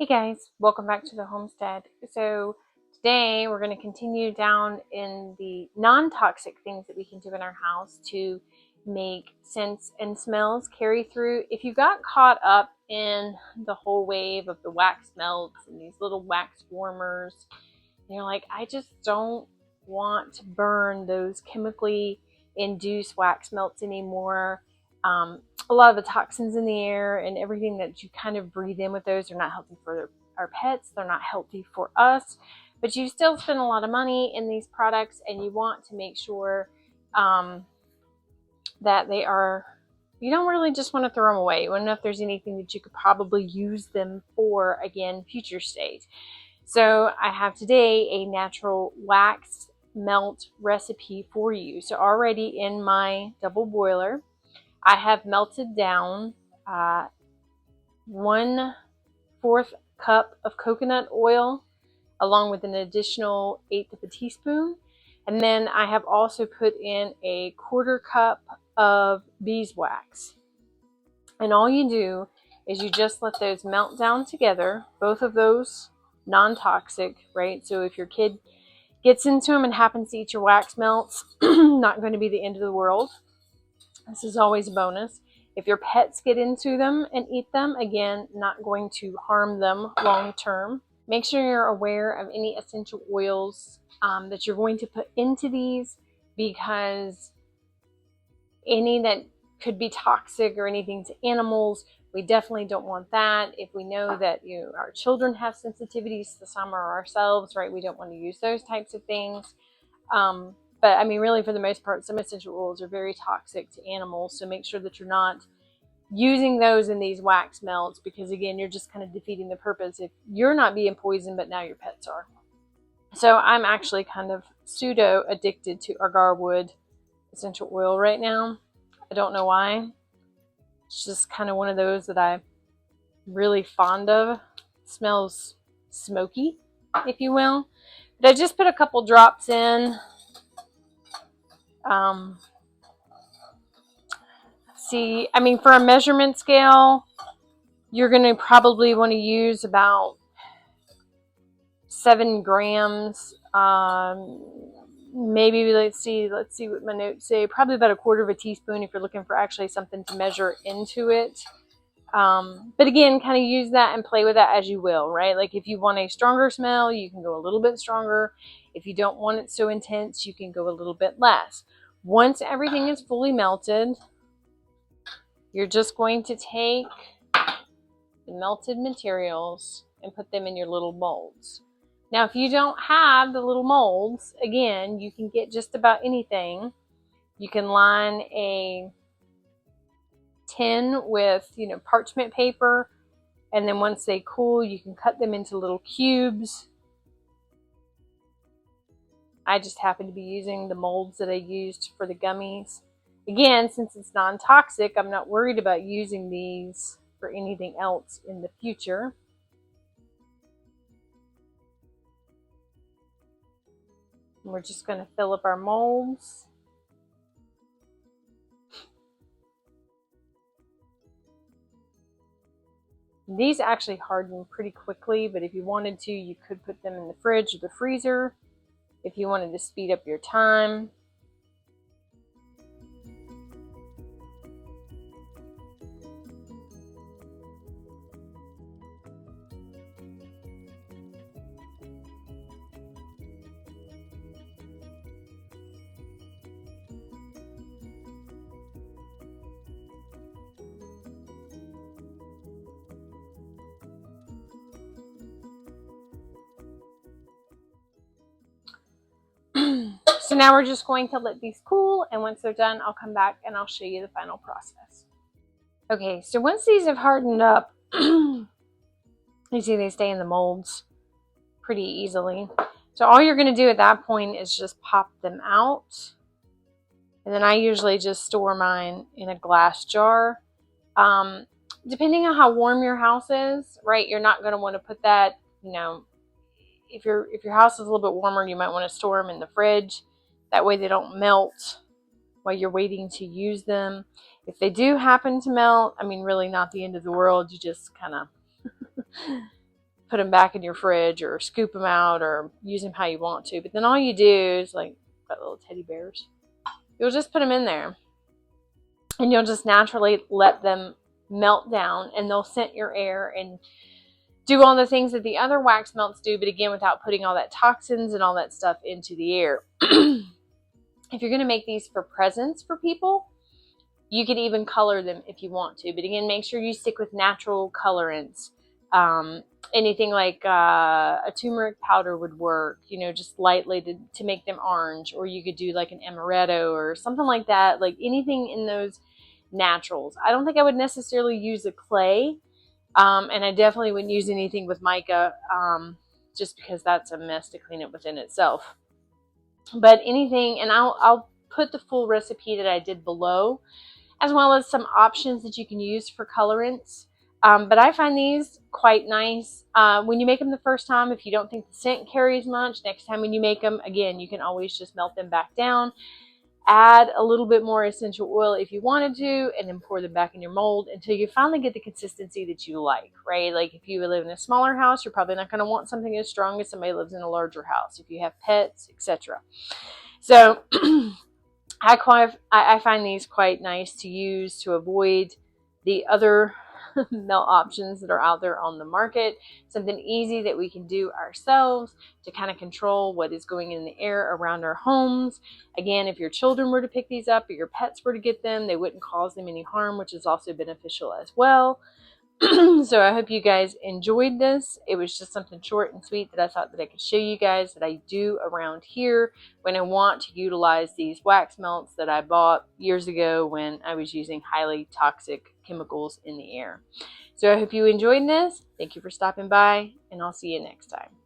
Guys, welcome back to the homestead. So today we're going to continue down in the non-toxic things that we can do in our house to make scents and smells carry through. If you got caught up in the whole wave of the wax melts and these little wax warmers, and you're like, I just don't want to burn those chemically induced wax melts anymore. A lot of the toxins in the air and everything that you kind of breathe in with those are not healthy for our pets. They're not healthy for us, but you still spend a lot of money in these products, and you want to make sure that they are, you don't really just want to throw them away. You want to know if there's anything that you could probably use them for, again, future state. So I have today a natural wax melt recipe for you. So already in my double boiler, I have melted down 1/4 cup of coconut oil along with an additional 1/8 of a teaspoon. And then I have also put in a 1/4 cup of beeswax. And all you do is you just let those melt down together, both of those non-toxic, right? So if your kid gets into them and happens to eat your wax melts, not going to be the end of the world. This is always a bonus. If your pets get into them and eat them, again, not going to harm them long term. Make sure you're aware of any essential oils that you're going to put into these, because any that could be toxic or anything to animals, we definitely don't want that. If we know that our children have sensitivities to some or ourselves, right, we don't want to use those types of things. But I mean, really, for the most part, some essential oils are very toxic to animals. So make sure that you're not using those in these wax melts, because again, you're just kind of defeating the purpose if you're not being poisoned, but now your pets are. So I'm actually kind of pseudo addicted to agarwood essential oil right now. I don't know why. It's just kind of one of those that I'm really fond of. It smells smoky, if you will. But I just put a couple drops in. See, I mean, for a measurement scale, you're going to probably want to use about 7 grams. Maybe let's see what my notes say. Probably about 1/4 of a teaspoon if you're looking for actually something to measure into it. But again, kind of use that and play with that as you will, right? Like if you want a stronger smell, you can go a little bit stronger. If you don't want it so intense, you can go a little bit less. Once everything is fully melted, you're just going to take the melted materials and put them in your little molds. Now, if you don't have the little molds, again, you can get just about anything. You can line a tin with, parchment paper, and then once they cool, you can cut them into little cubes. I just happen to be using the molds that I used for the gummies. Again, since it's non-toxic, I'm not worried about using these for anything else in the future. And we're just going to fill up our molds. These actually harden pretty quickly, but if you wanted to, you could put them in the fridge or the freezer if you wanted to speed up your time. So now we're just going to let these cool, and once they're done, I'll come back and I'll show you the final process. Okay, so once these have hardened up, you see they stay in the molds pretty easily. So all you're going to do at that point is just pop them out. And then I usually just store mine in a glass jar. Depending on how warm your house is, right, you're not going to want to put that, if your house is a little bit warmer, you might want to store them in the fridge. That way they don't melt while you're waiting to use them. If they do happen to melt, I mean, really not the end of the world. You just kind of put them back in your fridge or scoop them out or use them how you want to. But then all you do is, like, got little teddy bears. You'll just put them in there and you'll just naturally let them melt down, and they'll scent your air and do all the things that the other wax melts do, but again, without putting all that toxins and all that stuff into the air. If you're going to make these for presents for people, you could even color them if you want to. But again, make sure you stick with natural colorants. Anything like a turmeric powder would work, you know, just lightly to make them orange. Or you could do like an amaretto or something like that. Like anything in those naturals. I don't think I would necessarily use a clay. And I definitely wouldn't use anything with mica, just because that's a mess to clean it within itself. But anything, and I'll put the full recipe that I did below, as well as some options that you can use for colorants. But I find these quite nice. When you make them the first time, if you don't think the scent carries much, next time when you make them, again, you can always just melt them back down. Add a little bit more essential oil if you wanted to, and then pour them back in your mold until you finally get the consistency that you like, right? Like if you live in a smaller house, you're probably not going to want something as strong as somebody lives in a larger house, if you have pets, etc. So I find these quite nice to use to avoid the other melt options that are out there on the market. Something easy that we can do ourselves to kind of control what is going in the air around our homes. Again, if your children were to pick these up or your pets were to get them, they wouldn't cause them any harm, which is also beneficial as well. So I hope you guys enjoyed this. It was just something short and sweet that I thought that I could show you guys that I do around here when I want to utilize these wax melts that I bought years ago when I was using highly toxic chemicals in the air. So I hope you enjoyed this. Thank you for stopping by, and I'll see you next time.